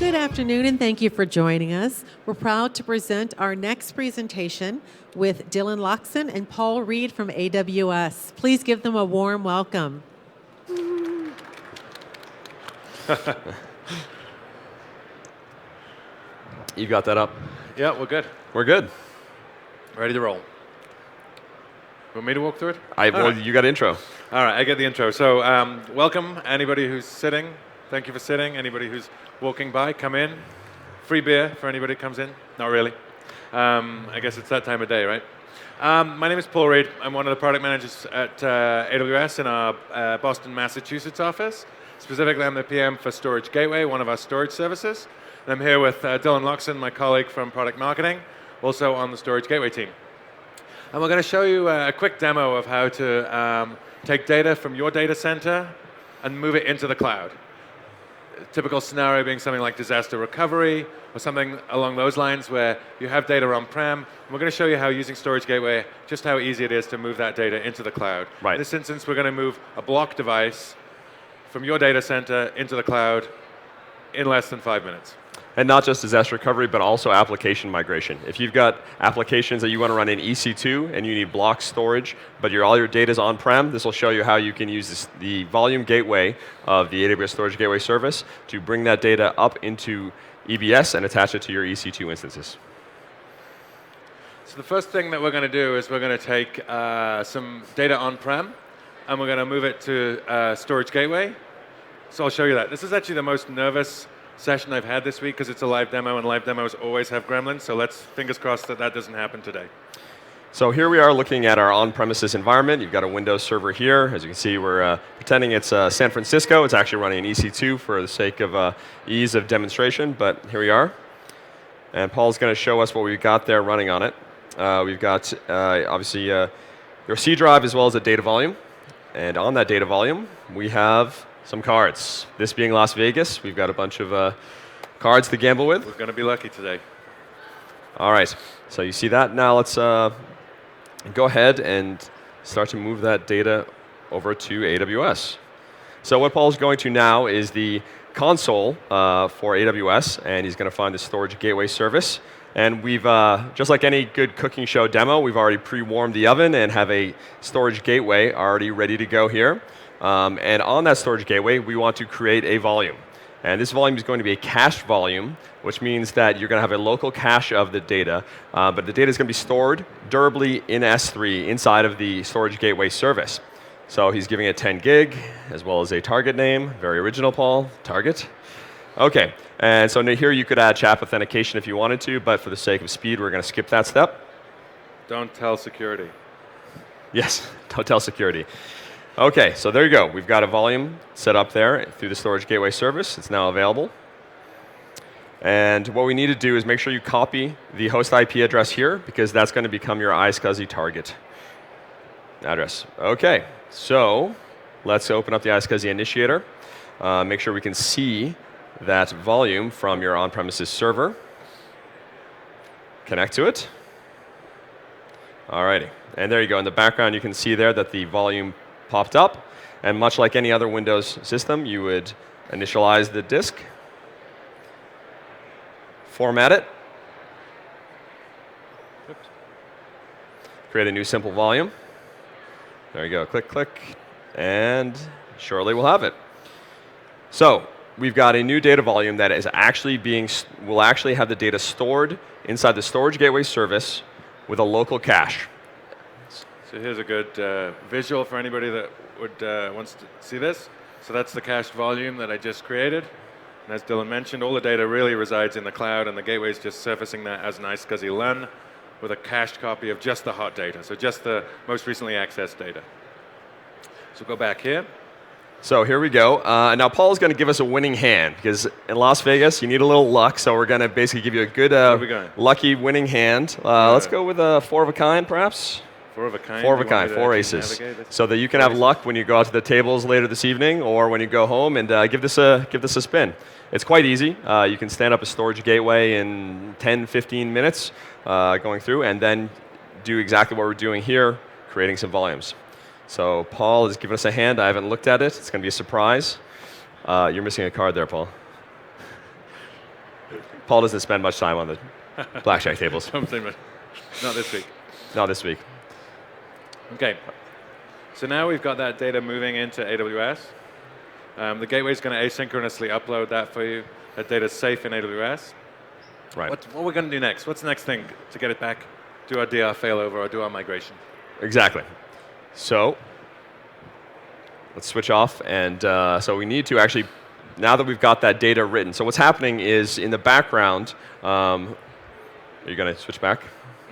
Good afternoon, and thank you for joining us. We're proud to present our next presentation with Dylan Loxton and Paul Reed from AWS. Please give them a warm welcome. You got that up? Yeah, we're good. We're good. Ready to roll. Want me to walk through it? Well, you got intro. All right, I get the intro. So welcome, anybody who's sitting. Thank you for sitting. Anybody who's walking by, come in. Free beer for anybody who comes in. Not really. I guess it's that time of day, right? My name is Paul Reed. I'm one of the product managers at AWS in our Boston, Massachusetts office. Specifically, I'm the PM for Storage Gateway, one of our storage services. And I'm here with Dylan Loxton, my colleague from product marketing, also on the Storage Gateway team. And we're going to show you a quick demo of how to take data from your data center and move it into the cloud. Typical scenario being something like disaster recovery or something along those lines where you have data on-prem. We're going to show you how using Storage Gateway, just how easy it is to move that data into the cloud. Right. In this instance, we're going to move a block device from your data center into the cloud in less than 5 minutes. And not just disaster recovery, but also application migration. If you've got applications that you want to run in EC2 and you need block storage, but all your data is on-prem, this will show you how you can use the volume gateway of the AWS Storage Gateway service to bring that data up into EBS and attach it to your EC2 instances. So the first thing that we're going to do is we're going to take some data on-prem, and we're going to move it to Storage Gateway. So I'll show you that. This is actually the most nervous session I've had this week because it's a live demo, and live demos always have gremlins, so let's fingers crossed that that doesn't happen today. So here we are looking at our on-premises environment. You've got a Windows server here. As you can see, we're pretending it's San Francisco. It's actually running in EC2 for the sake of ease of demonstration, but here we are. And Paul's going to show us what we've got there running on it. We've got, obviously, your C drive as well as a data volume. And on that data volume, we have some cards. This being Las Vegas, we've got a bunch of cards to gamble with. We're going to be lucky today. All right, so you see that. Now let's go ahead and start to move that data over to AWS. So what Paul's going to now is the console for AWS, and he's going to find the Storage Gateway service. And we've, just like any good cooking show demo, we've already pre-warmed the oven and have a Storage Gateway already ready to go here. And on that Storage Gateway, we want to create a volume. And this volume is going to be a cached volume, which means that you're going to have a local cache of the data, but the data is going to be stored durably in S3 inside of the Storage Gateway service. So he's giving it 10 gig, as well as a target name. Very original, Paul. Target. OK, and so here you could add CHAP authentication if you wanted to, but for the sake of speed, we're going to skip that step. Don't tell security. Yes, don't tell security. OK, so there you go. We've got a volume set up there through the Storage Gateway service. It's now available. And what we need to do is make sure you copy the host IP address here, because that's going to become your iSCSI target address. OK, so let's open up the iSCSI initiator. Make sure we can see that volume from your on-premises server. Connect to it. All righty. And there you go. In the background, you can see there that the volume popped up. And much like any other Windows system, you would initialize the disk, format it, create a new simple volume. There you go. Click, click, and shortly we'll have it. So we've got a new data volume that is actually will actually have the data stored inside the Storage Gateway service with a local cache. So here's a good visual for anybody that would wants to see this. So that's the cached volume that I just created. And as Dylan mentioned, all the data really resides in the cloud, and the gateway is just surfacing that as an iSCSI LUN with a cached copy of just the hot data, so just the most recently accessed data. So go back here. So here we go. Now Paul's going to give us a winning hand, because in Las Vegas, you need a little luck. So we're going to basically give you a good lucky winning hand. Let's go with a 4 of a kind, perhaps. 4 of a kind? 4 of a kind, 4 aces. So that you can have luck when you go out to the tables later this evening, or when you go home, and give this a spin. It's quite easy. You can stand up a Storage Gateway in 10, 15 minutes going through, and then do exactly what we're doing here, creating some volumes. So Paul has given us a hand. I haven't looked at it. It's going to be a surprise. You're missing a card there, Paul. Paul doesn't spend much time on the blackjack tables. Something, but not this week. Not this week. Okay. So now we've got that data moving into AWS. The gateway is going to asynchronously upload that for you. That data is safe in AWS. Right. What are we going to do next? What's the next thing to get it back? Do our DR failover or do our migration? Exactly. So let's switch off. And so we need to actually, now that we've got that data written, so what's happening is in the background, are you going to switch back?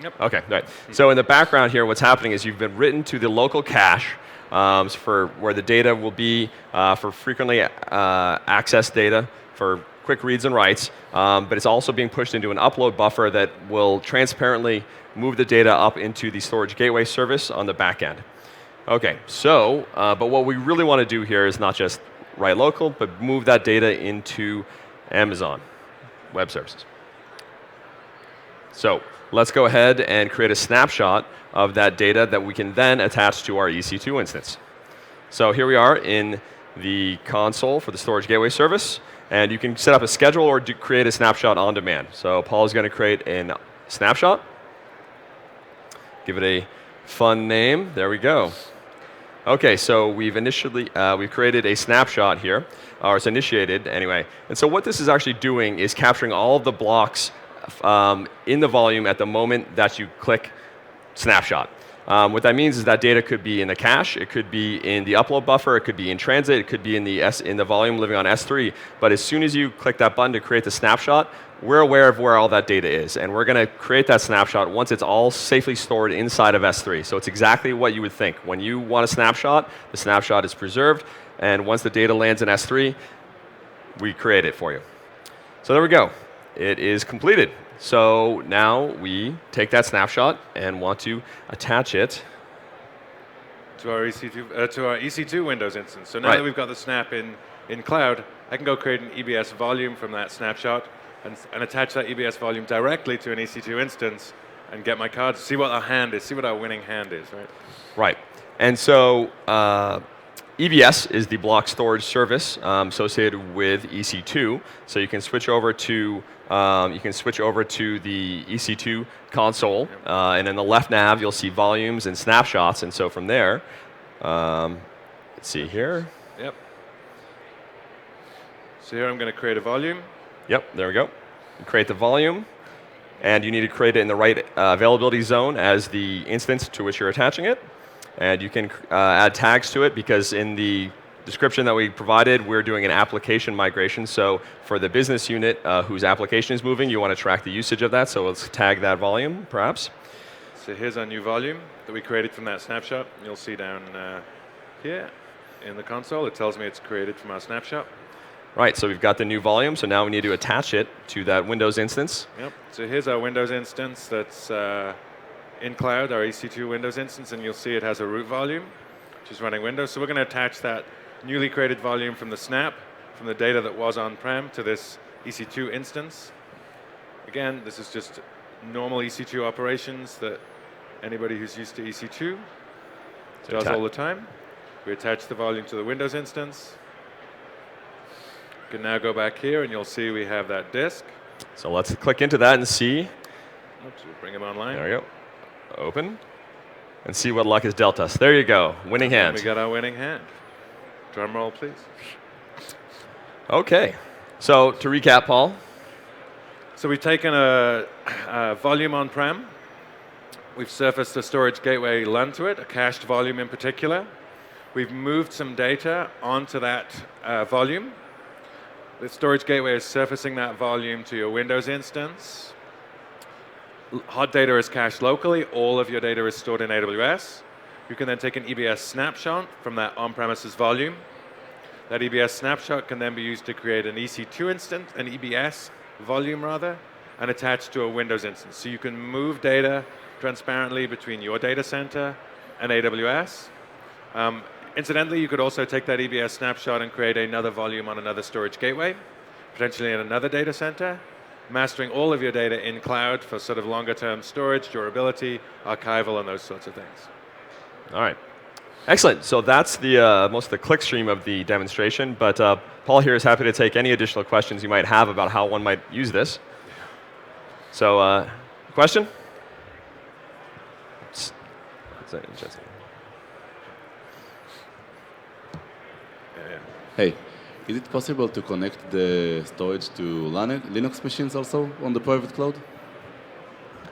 Yep. Okay, right. So in the background here, what's happening is you've been written to the local cache for where the data will be for frequently accessed data for quick reads and writes, but it's also being pushed into an upload buffer that will transparently move the data up into the storage gateway service on the back end. Okay, so, but what we really want to do here is not just write local, but move that data into Amazon Web Services. So let's go ahead and create a snapshot of that data that we can then attach to our EC2 instance. So here we are in the console for the storage gateway service, and you can set up a schedule or create a snapshot on demand. So Paul is going to create a snapshot. Give it a fun name. There we go. Okay, so we've created a snapshot here, or it's initiated anyway. And so what this is actually doing is capturing all of the blocks in the volume at the moment that you click snapshot. What that means is that data could be in the cache, it could be in the upload buffer, it could be in transit, it could be in the volume living on S3. But as soon as you click that button to create the snapshot, we're aware of where all that data is. And we're going to create that snapshot once it's all safely stored inside of S3. So it's exactly what you would think. When you want a snapshot, the snapshot is preserved. And once the data lands in S3, we create it for you. So there we go. It is completed. So now we take that snapshot and want to attach it to our EC2 Windows instance. So now that we've got the snap in cloud, I can go create an EBS volume from that snapshot and attach that EBS volume directly to an EC2 instance and get my cards, see what our hand is, see what our winning hand is, right? Right. And so EBS is the block storage service associated with EC2. So you can switch over to the EC2 console, and in the left nav you'll see volumes and snapshots. And so from there, let's see here. Yep. So here I'm going to create a volume. Yep, there we go. Create the volume, and you need to create it in the right availability zone as the instance to which you're attaching it. And you can add tags to it because in the description that we provided, we're doing an application migration. So for the business unit whose application is moving, you want to track the usage of that. So let's tag that volume, perhaps. So here's our new volume that we created from that snapshot. You'll see down here in the console, it tells me it's created from our snapshot. Right, so we've got the new volume, so now we need to attach it to that Windows instance. Yep, so here's our Windows instance that's in cloud, our EC2 Windows instance, and you'll see it has a root volume, which is running Windows. So we're going to attach that newly created volume from the snap, from the data that was on-prem to this EC2 instance. Again, this is just normal EC2 operations that anybody who's used to EC2 does all the time. We attach the volume to the Windows instance. You can now go back here and you'll see we have that disk. So let's click into that and see. Oops, we'll bring them online. There we go. Open. And see what luck has dealt us. There you go. Winning hand. We got our winning hand. Drum roll, please. Okay. So to recap, Paul. So we've taken a volume on-prem. We've surfaced a storage gateway LUN to it, a cached volume in particular. We've moved some data onto that volume. The storage gateway is surfacing that volume to your Windows instance. Hot data is cached locally. All of your data is stored in AWS. You can then take an EBS snapshot from that on-premises volume. That EBS snapshot can then be used to create an EC2 instance, an EBS volume rather, and attach to a Windows instance. So you can move data transparently between your data center and AWS. Incidentally, you could also take that EBS snapshot and create another volume on another storage gateway, potentially in another data center, mastering all of your data in cloud for sort of longer term storage, durability, archival, and those sorts of things. All right. Excellent. So that's the most of the click stream of the demonstration. But Paul here is happy to take any additional questions you might have about how one might use this. So, question? Hey, is it possible to connect the storage to Linux machines also on the private cloud?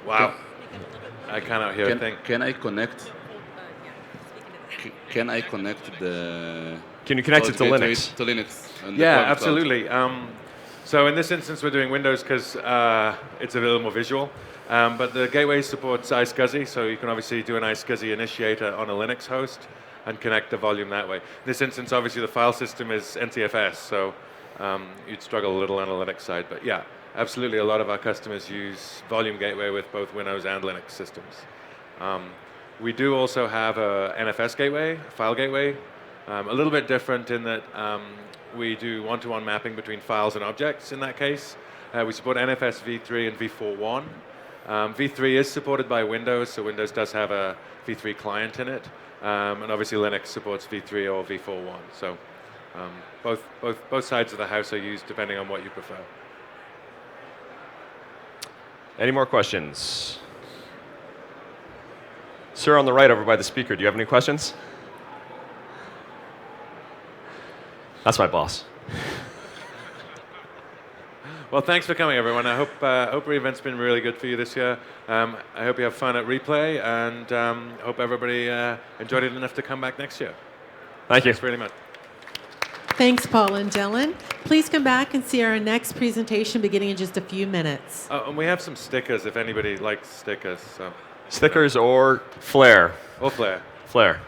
Wow. I cannot hear a thing. Can I connect? Can I connect the? Can you connect it to storage gateway Linux? To Linux. And the Yeah, private cloud? absolutely. So in this instance, we're doing Windows because it's a little more visual. But the gateway supports iSCSI, so you can obviously do an iSCSI initiator on a Linux host and connect the volume that way. In this instance, obviously, the file system is NTFS, so you'd struggle a little on the Linux side. But yeah, absolutely, a lot of our customers use Volume Gateway with both Windows and Linux systems. We do also have a NFS gateway, a file gateway, a little bit different in that we do one-to-one mapping between files and objects in that case. We support NFS v3 and v4.1. v3 is supported by Windows, so Windows does have a v3 client in it. And obviously Linux supports v3 or v4.1. So both sides of the house are used depending on what you prefer. Any more questions? Sir on the right over by the speaker, do you have any questions? That's my boss. Well, thanks for coming, everyone. I hope the event's been really good for you this year. I hope you have fun at Replay, and hope everybody enjoyed it enough to come back next year. Thank you. Thanks really much. Thanks, Paul and Dylan. Please come back and see our next presentation beginning in just a few minutes. Oh, and we have some stickers if anybody likes stickers. So. Stickers or Flare? Or Flare. Flare.